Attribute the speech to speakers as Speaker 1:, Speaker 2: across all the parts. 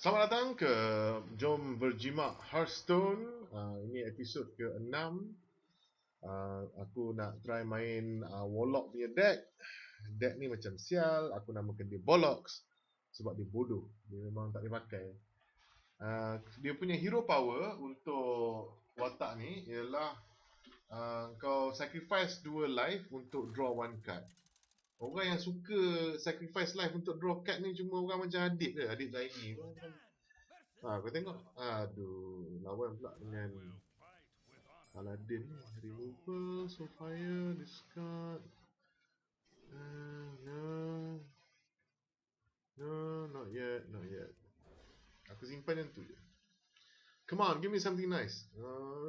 Speaker 1: Selamat datang ke Jom Berjimat Hearthstone. Ini episod ke-6. Aku nak try main Warlock punya deck. Deck ni macam sial. Aku namakan dia Bollocks sebab dia bodoh. Dia memang tak boleh pakai. Dia punya hero power untuk watak ni ialah kau sacrifice 2 life untuk draw 1 card. Orang yang suka sacrifice life untuk draw card ni cuma orang macam Adit ke, Adit Zaini. Kau tengok. Aduh, lawan pula dengan Paladin ni. Removal, Soulfire, discard. No. No, not yet. Aku simpan yang tu je. Come on, give me something nice.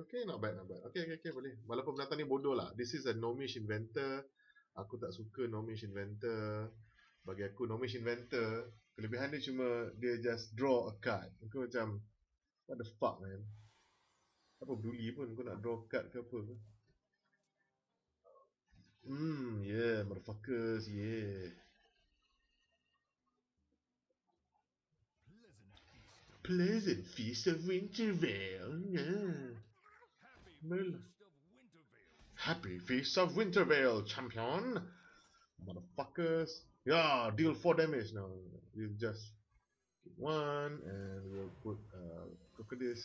Speaker 1: Okay, not bad. Okay, boleh. Walaupun penatang ni bodoh lah. This is a Gnomish Inventor. Aku tak suka Gnomish Inventor. Bagi aku, Gnomish Inventor, kelebihan dia cuma dia just draw a card. Aku macam, what the fuck, man? Apa peduli pun kau nak draw card ke apa ke. Yeah, motherfuckers, yeah. Pleasant Feast of Wintervale, yeah. Happy Feast of Wintervale, champion. Motherfuckers. Yeah, deal 4 damage now. We'll just get 1 and we'll put Crocodile.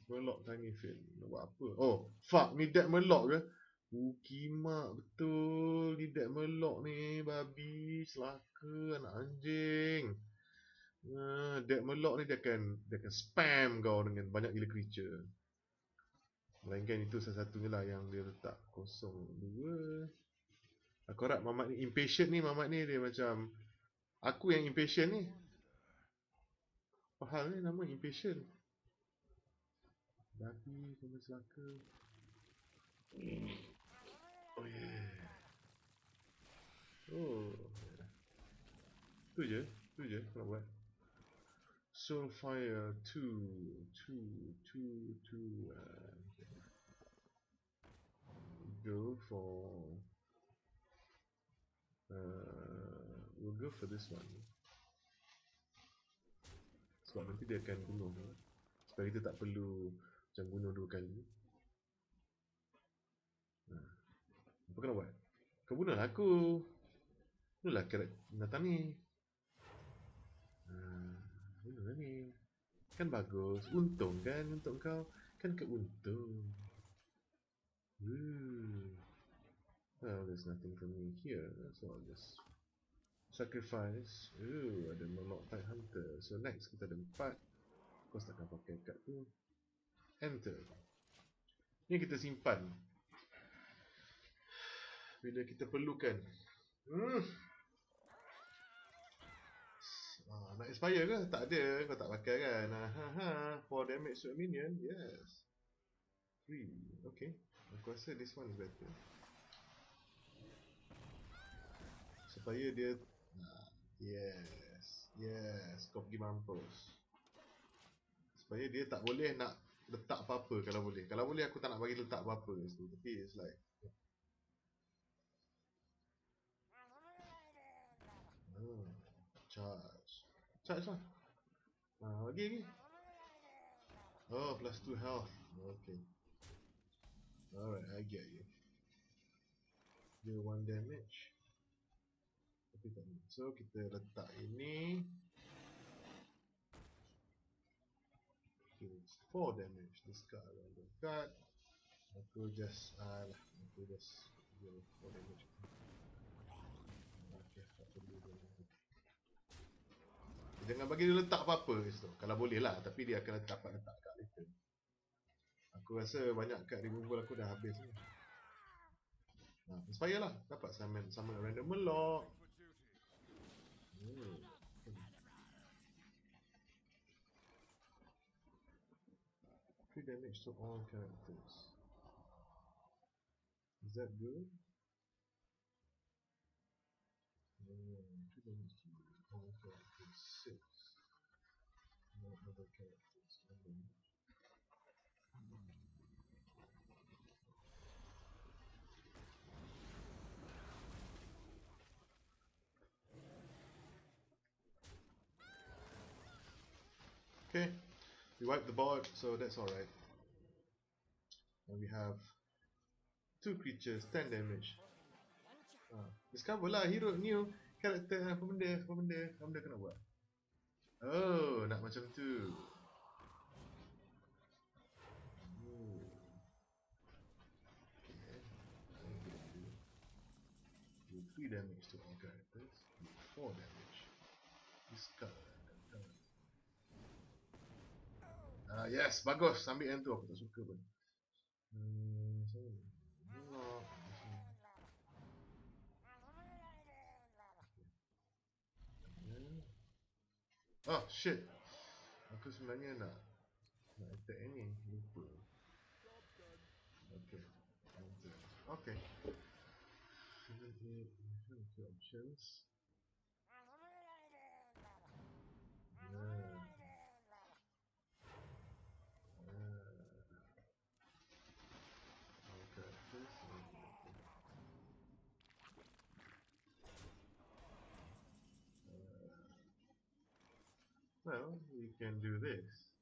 Speaker 1: Murloc Tiny Fin. Nak buat apa? Oh, fuck. Ni deck Murloc ke? Kimak betul. Ni deck Murloc ni. Babi. Selaka. Anak anjing. Deck Murloc ni dia akan spam kau dengan banyak gila creature. Melainkan itu salah satunya lah yang dia letak 0-2. Aku harap Mamat ni impatient ni. Mamat ni dia macam aku yang impatient ni. Apa hal ni nama impatient? Babi, kena selaka. Oh yeah. Oh. Tu je aku nak buat. Soulfire 2. Go for we'll go for this one. Sebab nanti dia akan bunuh. Supaya kita tak perlu macam bunuh 2 kali. Apa kena buat? Kau bunuh aku. Bunuhlah karakter binatang ni. Bunuhlah ni. Kan bagus. Untung kan untuk kau. Kan keuntung. Well, there's nothing for me here. So I'll just sacrifice. Ada Murloc Tide Hunter. So next kita ada 4. Kau takkan pakai kad tu. Enter. Ni kita simpan bila kita perlukan. Nak expire ke? Tak ada. Kau tak pakai kan? 4 damage to a minion. Yes. 3. Okay. Aku rasa this one is better. Supaya dia Yes. Kau pergi mampus. Supaya dia tak boleh nak letak apa-apa kalau boleh. Kalau boleh aku tak nak bagi letak apa-apa kat situ. Tapi it's like Charge lah. Lagi. Oh, plus 2 health. Okay. Alright, I get you. Dia 1 damage. Tapi tak ni. So, kita letak ini. Okay, 4 damage. Discard random card. Aku just 4 damage. Okay, tak perlu dia. Jangan bagi dia letak apa-apa kat situ. Kalau boleh lah. Tapi dia akan dapat letak kat later. Aku rasa banyak kad removal aku dah habis ni. Inspire lah. Dapat summon random Murloc. 3 damage to all characters. Is that good? 2 damage to all characters. 6. No other characters. 1 damage. Okay, we wiped the board, so that's alright. And we have 2 creatures, 10 damage. Discover lah hero new character, apa benda kena buat. Oh, nak macam tu. Do 3 damage to all characters, do 4 damage. Discard. Yes, bagus. Ambil yang tu, aku tak suka pun. Oh shit. Aku sebenarnya nak attack ni, lupa. Okay. Okay. Options. Well, we can do this.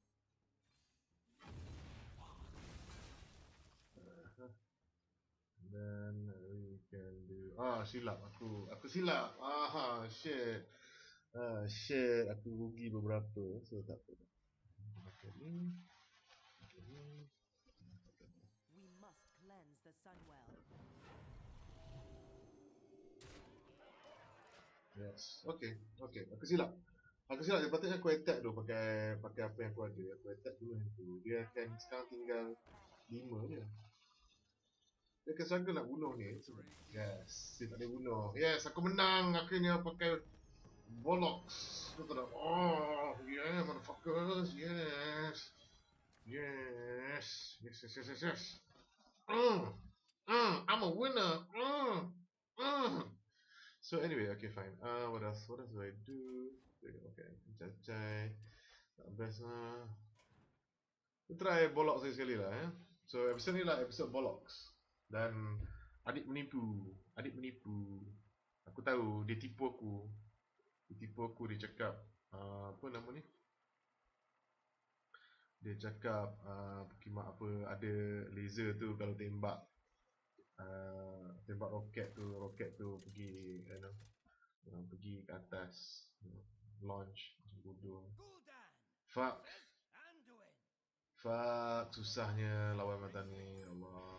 Speaker 1: Then we can do. Silap aku silap. Shit. Shit, aku rugi beberapa, so tak apa. Pakai ni.
Speaker 2: We must cleanse the Sunwell.
Speaker 1: Yes. Okay. Aku silap. Sepatutnya aku attack tu pakai apa yang aku ada. Aku attack dulu yang tu. Dia akan sekarang tinggal 5 je. Dia akan struggle nak bunuh ni. Yes. Dia tak boleh bunuh. Yes, aku menang. Akhirnya pakai Bollocks. Betul tak? Oh, yeah, motherfuckers. Yes. I'm a winner. So anyway, okay, fine. What else do I do? Okay, cacai. Tak best lah. Kita try Bollocks sekali lah, eh. So episode ni lah episode Bollocks. Dan adik menipu. Aku tahu dia tipu aku. Dia cakap apa nama ni? Dia cakap Pokemon apa ada laser tu kalau tembak roket tu pergi pergi ke atas, launch macam bodoh. Fuck, susahnya lawan macam ni, Allah.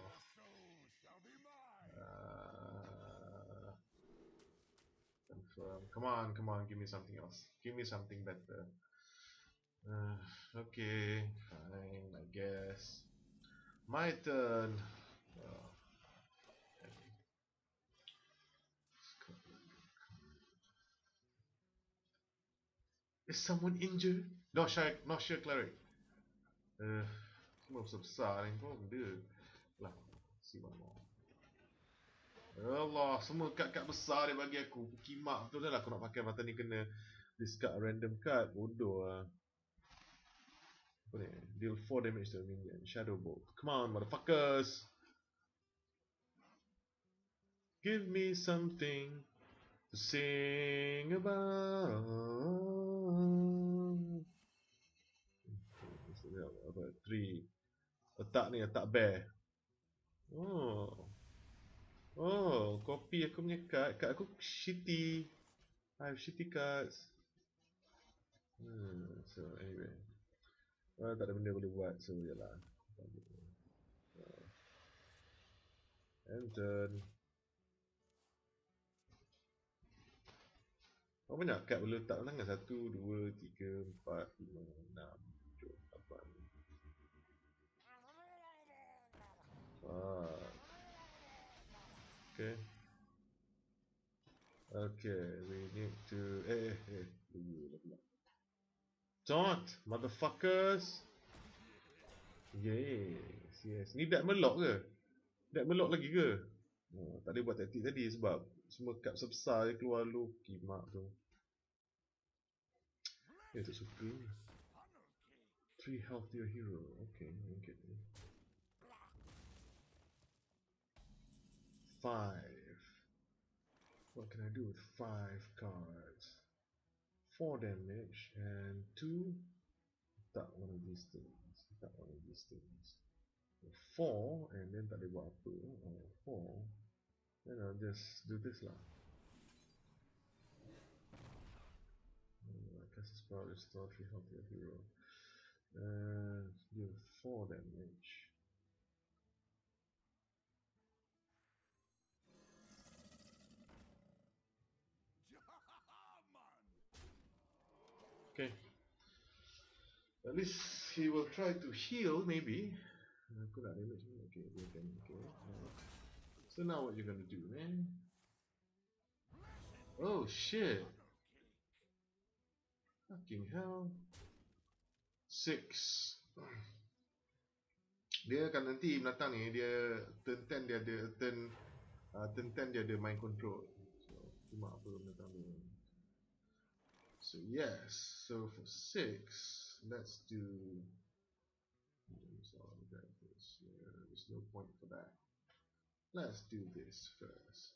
Speaker 1: Come on, give me something else. Give me something better. Okay, fine, I guess. My turn. Is someone injured? Not sure, cleric. Semua besar-besar ni pun benda. Lah, see one more. Allah, semua kad-kad besar dia bagi aku. Kimak betul dah lah aku nak pakai mata ni kena discard random card. Bodoh lah. Apa ni? Deal 4 damage to a minion. Shadow Bolt. Come on, motherfuckers. Give me something to sing about. Apa? 3. Letak bear. Oh, copy aku punya card. Card aku shitty. I have shitty cards. So anyway. Tak ada benda boleh buat. So yalah. And turn. Berapa banyak card boleh letak dalam tangan? 1, 2, 3, 4, 5, 6, 7, 8. Okay, we need to taunt, motherfuckers. Yes. Ni Dark Murloc ke? Dark Murloc lagi ke? Tak boleh buat taktik tadi sebab semua kad besar je keluar lu. Kimak tu. Tak suka. 3 health to your hero. Okay, get it. 5. What can I do with 5 cards? 4 damage and 2 these things. Tak one of these things. 4 and then tak boleh buat apa. 4. Then I'll just do this lah. Cast a spell, restore 3 health to your hero. Deal 4 damage. Okay. At least he will try to heal, maybe. Aku nak damage ni. Okay, dia can. Okay. So now what you gonna do, man? Oh shit! Fucking hell! 6. Dia kan nanti mendatang ni, dia turn 10 dia ada turn 10 dia ada mind control. So cuma apa mendatang ni. So yes, so for 6, let's do. So there's no point for that. Let's do this first.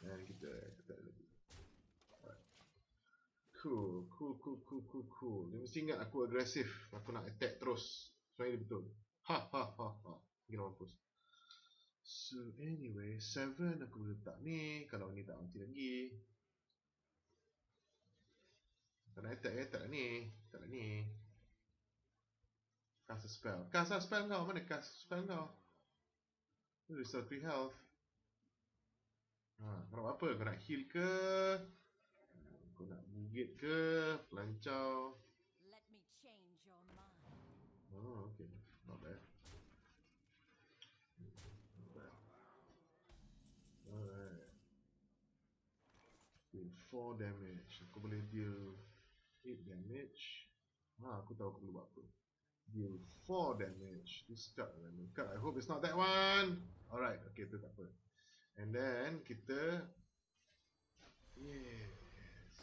Speaker 1: Dan kita lagi. Cool. Dia mesti ingat aku agresif. Aku nak attack terus. Sebenarnya dia betul. Ha. Kira mampus. So anyway, 7 aku boleh letak ni. Kalau ni tak mati lagi. Tak nak attack ni. Tak nak ni. Cast a spell. Cast a spell kau. Mana cast spell kau? Restore 3 health. Kau nak apa? Kau nak heal ke? Kau nak bugit ke? Pelancau?
Speaker 2: Let me change your mind.
Speaker 1: Oh, okay. Not bad. Alright. Deal 4 damage. Aku boleh deal 8 damage. Aku tahu aku perlu buat apa. Deal 4 damage. This card random card. I hope it's not that one. Alright, okay, tu tak apa. And then kita, yes.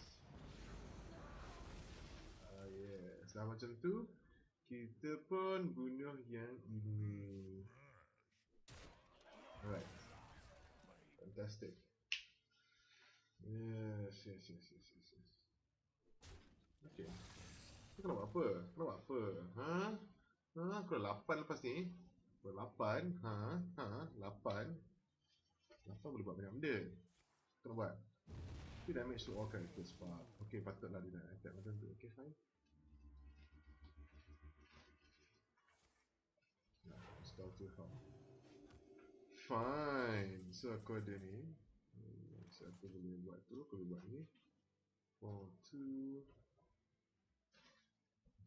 Speaker 1: Yes. Dah macam tu, kita pun bunuh yang ini. Alright. Fantastic. Yes. Okay. Kau nak buat apa? Kau nak buat apa? Kau dah 8 lepas ni. Kau 8. 8 boleh buat banyak benda. Kau nak buat. Dia damage to all characters. Okay, patutlah dia nak attack macam tu. Okay, fine. Spell to help. Fine. So aku ada ni. So aku boleh buat tu. Aku boleh buat ni. 4, 2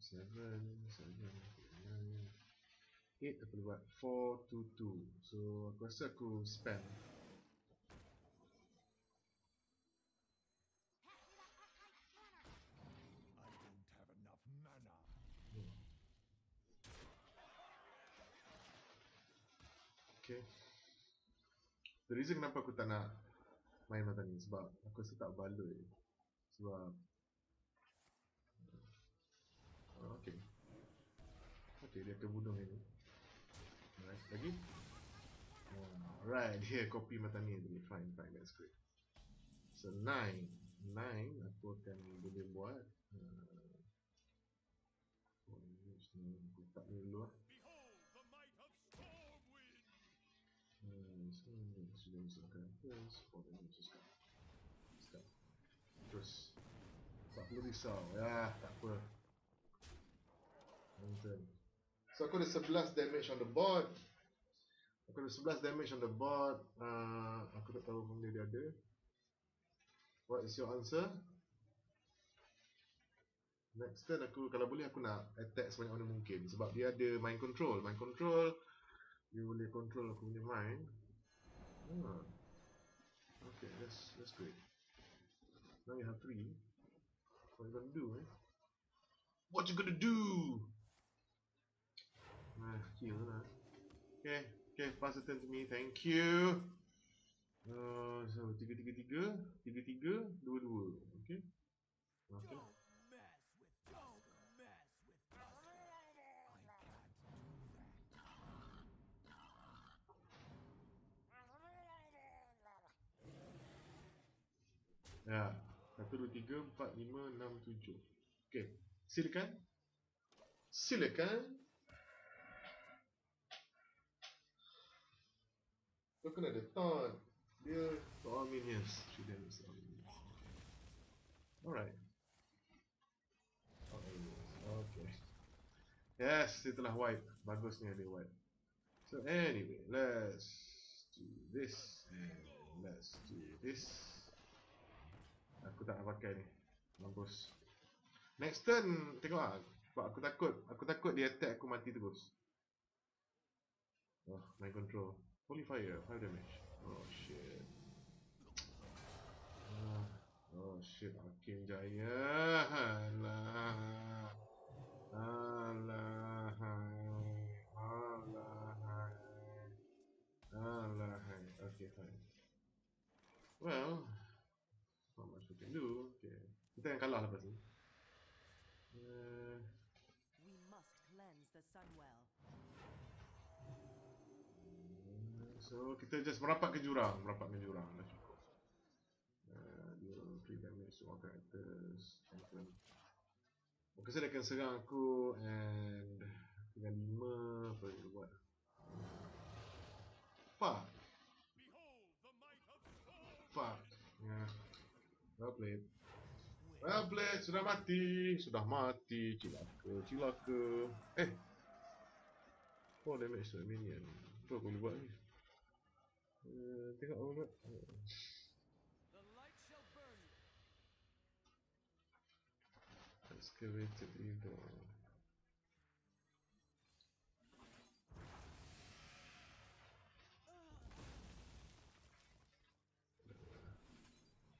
Speaker 1: 7 9 8. Aku boleh buat 4, 2, 2. So aku rasa aku spam. Okay. The reason kenapa aku tak nak main macam ni sebab aku rasa tak baloi. Sebab okay. Okay, dia akan bunuh ini. Alright, lagi. Alright, dia copy macam ni. Fine, that's great. So 9 aku akan boleh buat aku tak ni dulu lah. Terus tak perlu risau. Ya, tak apa. So aku ada 11 damage on the board. Aku tak tahu benda dia ada. What is your answer? Next turn aku, kalau boleh aku nak attack sebanyak mana mungkin. Sebab dia ada mind control. Mind control, dia boleh control aku punya mind. Okay, that's great. Now you have 3. What you gonna do, What you gonna do? Heal lah. Okay, pass the turn to me. Thank you. So 3-3-3, 3-3, 2-2. Okay. Yeah. 1, 2, 3, 4, 5, 6, 7. Okay. Silakan. Silakan. Kau kena ada taunt. Dia all minions. 3 damage all minions. Alright. Okay. Yes, dia telah wipe. Bagusnya dia wipe. So anyway, let's do this and let's do this. Aku tak nak pakai ni. Mampus. Next turn, tengok lah. Sebab aku takut dia attack aku mati terus. Oh, mind control. Holy fire, 5 damage. Oh shit. Oh shit, Hakim Jaya. Alah. Okay, fine. Well, not much we can do. Okay. Kita yang kalah lepas ni.
Speaker 2: We must cleanse the Sunwell.
Speaker 1: So, kita just merapat ke jurang. Dah cukup. Deal 3 damage to all characters. Mungkin saya akan serang aku and dengan 5 apa dia buat. Fuck. Yeah. Well played. Sudah mati. Cilaka. 4 damage to a minion. Apa aku boleh buat ni? Tengok apa buat. Excavated evil.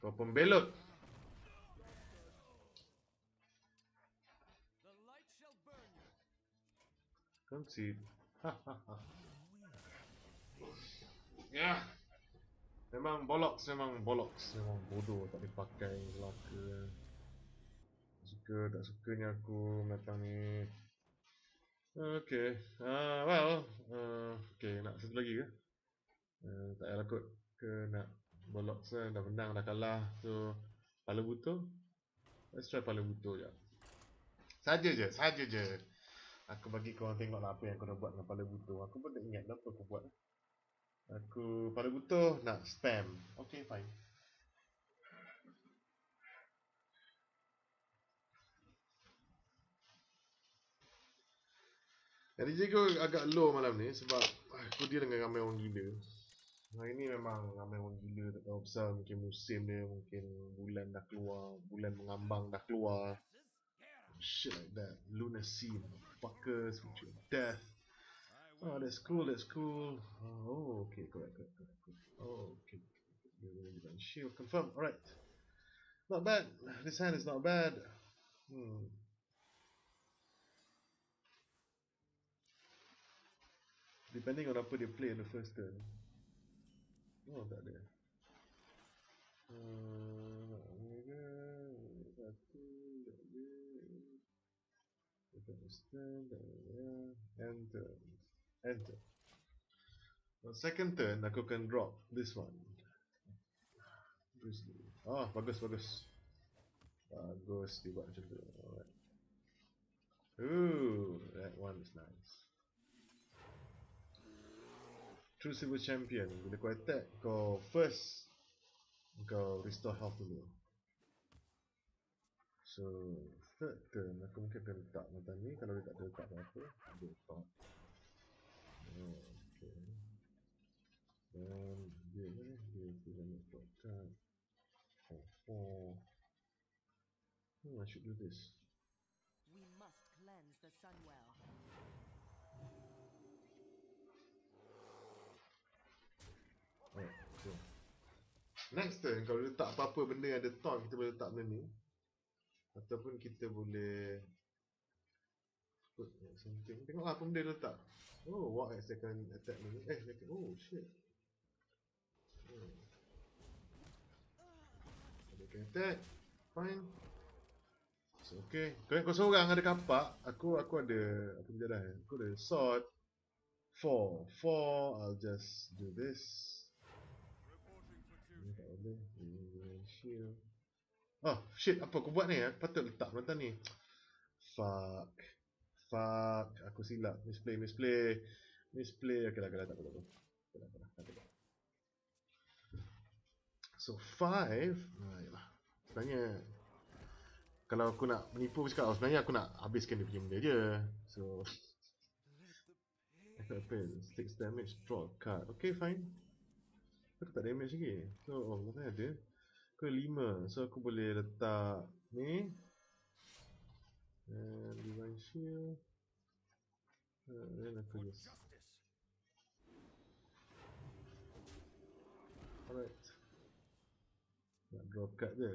Speaker 1: Kau pembelot. Concede. Ya. Memang bollocks. Memang bodoh tak dipakai. Celaka. Tak sukanya aku datang ni. Okay. Okay, nak satu lagi ke? Tak payah kot ke nak bollocks dah menang, dah kalah. So, pala butuh. Let's try pala butuh je. Saja je. Aku bagi korang tengok lah apa yang aku dah buat dengan pala butuh. Aku pun tak ingat apa aku buat. Aku pala butuh nak spam. Okay, fine. Energy aku agak low malam ni sebab aku deal dengan ramai orang gila. Hari ni memang ramai orang gila, tak tahu pasal mungkin musim dia, mungkin bulan dah keluar, bulan mengambang dah keluar. Shit like that. Lunacy, fuckers, with your death. Oh, that's cool. Oh, okay, correct. Oh, okay. Shield confirmed. Alright. Not bad. This hand is not bad. Depending on apa dia play in the first turn. Oh, tak ada. Enter. On second turn, aku akan drop this one. Oh, bagus. Bagus, dia buat macam tu. Alright. Ooh, that one is nice. True Silver Champion. Bila kau attack, kau first kau restore health dulu. So, third turn, aku mungkin akan letak macam ni. Kalau dia tak ada letak apa-apa, dia letak. Okay. Dan dia tidak nak letak. I should do this.
Speaker 2: We must cleanse the Sunwell.
Speaker 1: Okay. Next turn, kalau letak apa-apa benda yang ada taunt, kita boleh letak benda ni. Ataupun kita boleh put something. Tengoklah apa benda dia letak. Oh, what second attack ni. Oh, shit. Dia attack. Fine. So, okay. Kau seorang ada kapak. Aku ada apa benda dah. Aku ada sword. 4. I'll just do this. Ini tak boleh. Shield. Oh shit, apa aku buat ni? Patut letak penonton ni. Fuck. Fuck. Aku silap. Misplay. Okay lah, tak apa. So 5. Yalah. Sebenarnya kalau aku nak menipu cakap, sebenarnya aku nak habiskan dia punya benda je. So FFL 6 damage, draw a card. Okay, fine. Aku tak damage lagi. So, mana ada? Aku 5. So, aku boleh letak ni. And Divine Shield. Then aku just... Alright. Nak draw card je.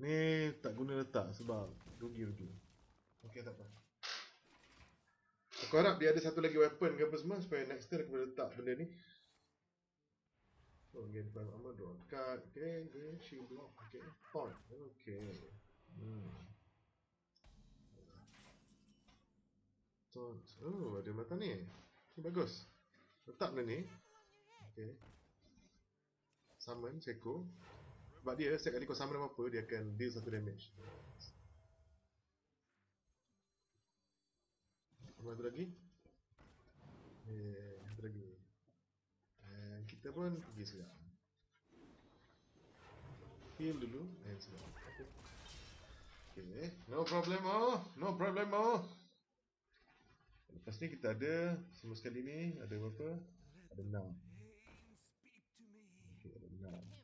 Speaker 1: Ni tak guna letak sebab rugi. Okay, tak apa. Aku harap dia ada satu lagi weapon ke apa semua supaya next turn aku boleh letak benda ni. So again, prime armor, draw card. Okay, shield block. Okay, taunt. Okay. Taunt. Oh, ada mata ni. Ni bagus. Letak benda ni. Okay. Summon, Seko. Sebab dia, setiap kali kau summon apa-apa, dia akan deal satu damage. Satu lagi. Satu lagi. And kita pun pergi sekarang. Heal dulu. And sekarang. Okay. No problemo. Lepas ni kita ada, semua sekali ni, ada berapa? Ada 6. Okay, ada 6.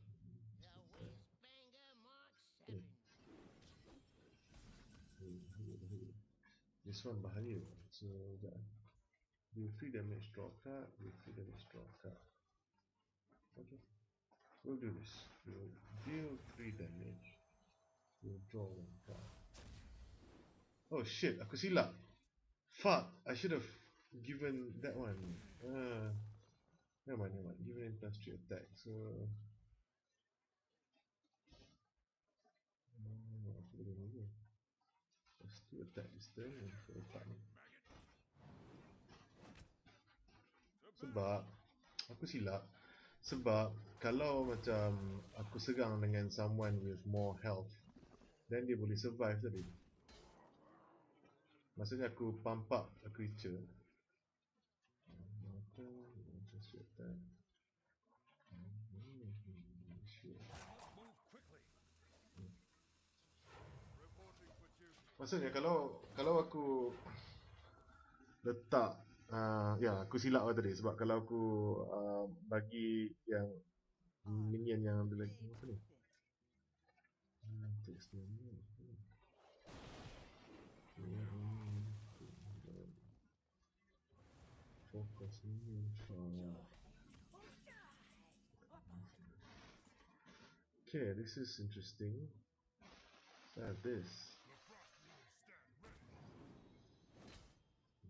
Speaker 1: This one bahaya. So, sekejap. Deal 3 damage, draw card. Okay. We'll do this. We'll deal 3 damage. We'll draw 1 card. Oh shit, aku silap. Fuck, I should have given that one. Never mind. Given in plus 3 attack. So... aku boleh ni. Plus 2 attack this turn. Aku letak ni. Sebab aku silap. Sebab kalau macam aku serang dengan someone with more health, then dia boleh survive tadi. Maksudnya aku pump up a creature. Maksudnya kalau aku letak ya aku silap lah tadi sebab kalau aku bagi yang minion yang ada lagi apa ni? Focus minion. Okay, this is interesting. This.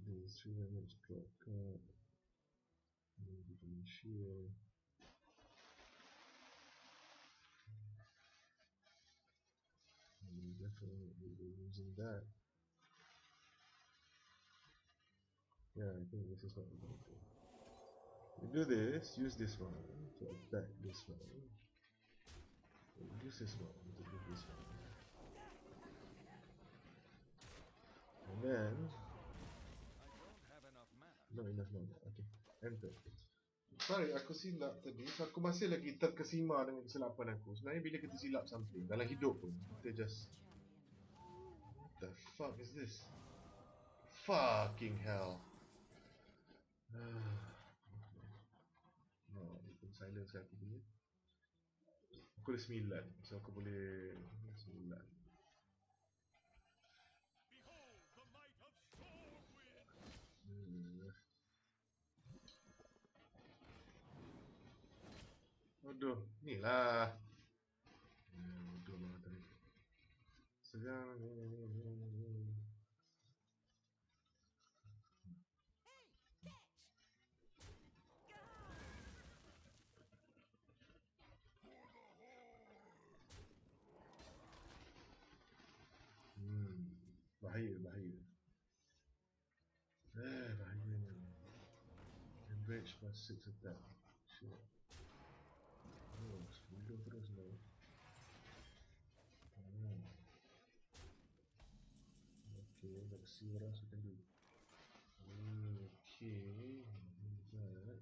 Speaker 1: This 3 damage drop card. Shield. Definitely be using that. Yeah, I think this is what we're going to do. We do this, use this one to attack this one. Use this one to do this one. And then... not enough mana. Okay, enter. Sorry, aku silap tadi. Aku masih lagi terkesima dengan kesilapan aku. Sebenarnya bila kita silap something, dalam hidup pun, kita just... What the fuck is this? Fucking hell. No, itu silence aku punya. Aku ada 9, so aku boleh 9. Aduh, ni lah. Aduh lah tadi. Sekarang bahaya. Bahaya ni. Enrage plus 6 attack. Shit. Oh, 10 terus lah. Let's see what else we can do. Okay, that.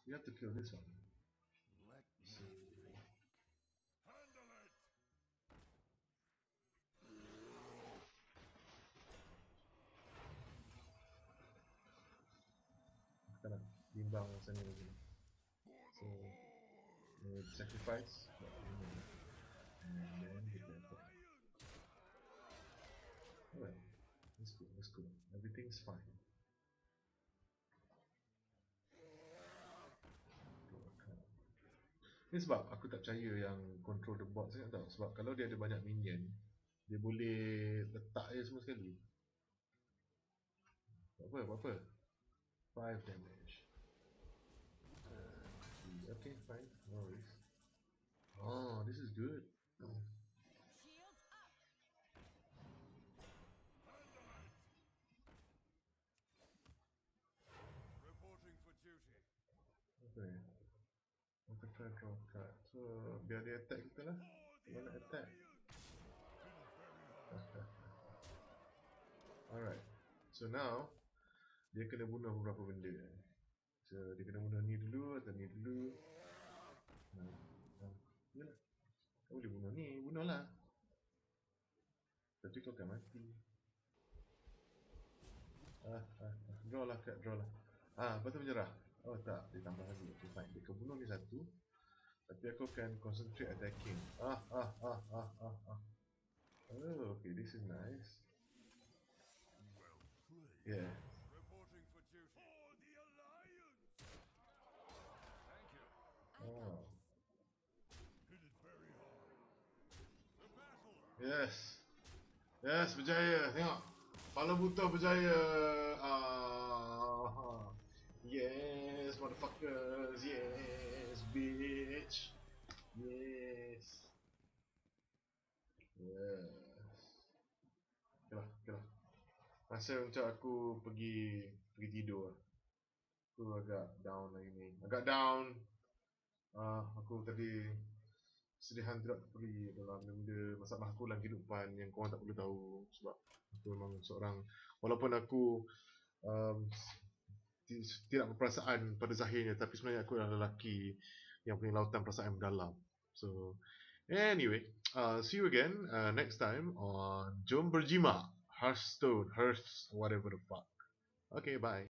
Speaker 1: We have to kill this one.
Speaker 3: Let me think. Handle it!
Speaker 1: Kita nak bimbang sana lagi. So, sacrifice. And then kita attack. Alright, that's good, that's good. Everything's fine. Ni sebab aku tak percaya yang control the bot sangat tau. Sebab kalau dia ada banyak minion, dia boleh letak je semua sekali. Buat apa? 5 damage. Okay, fine. No worries. Oh, this is good.
Speaker 2: Shields up.
Speaker 3: Reporting for duty.
Speaker 1: Okay. Kita try draw card. So, biar dia attack kita lah. Kita nak attack. Alright. So now, dia kena bunuh beberapa benda. So, dia kena bunuh ni dulu atau ni dulu. Yalah. Kau boleh bunuh ni, bunuh lah. Tapi kau akan mati. Draw lah kat, draw lah. Lepas tu menyerah. Oh tak, dia tambah lagi. Okay fine, dia akan bunuh ni satu. Tapi aku akan concentrate attacking. Oh, okay, this is nice.
Speaker 3: Well played.
Speaker 1: Yeah.
Speaker 3: Reporting for duty. For the Alliance! Thank you.
Speaker 2: I got this.
Speaker 3: Hit it very hard. The battle!
Speaker 1: Yes. Yes, berjaya. Tengok. Kepala buta berjaya. Yes, motherfuckers. Yes, bitch. Yes. Yes. Okay lah. Masa untuk aku pergi tidur. Aku agak down lagi ni. Aku tadi sedihan tidak beri dalam benda masalah aku dalam kehidupan yang korang tak perlu tahu. Sebab aku memang seorang, walaupun aku tidak berperasaan pada zahirnya, tapi sebenarnya aku adalah lelaki yang punya lautan perasaan mendalam. So anyway, see you again next time on Jom Berjimat, Hearthstone, whatever the fuck. Okay, bye.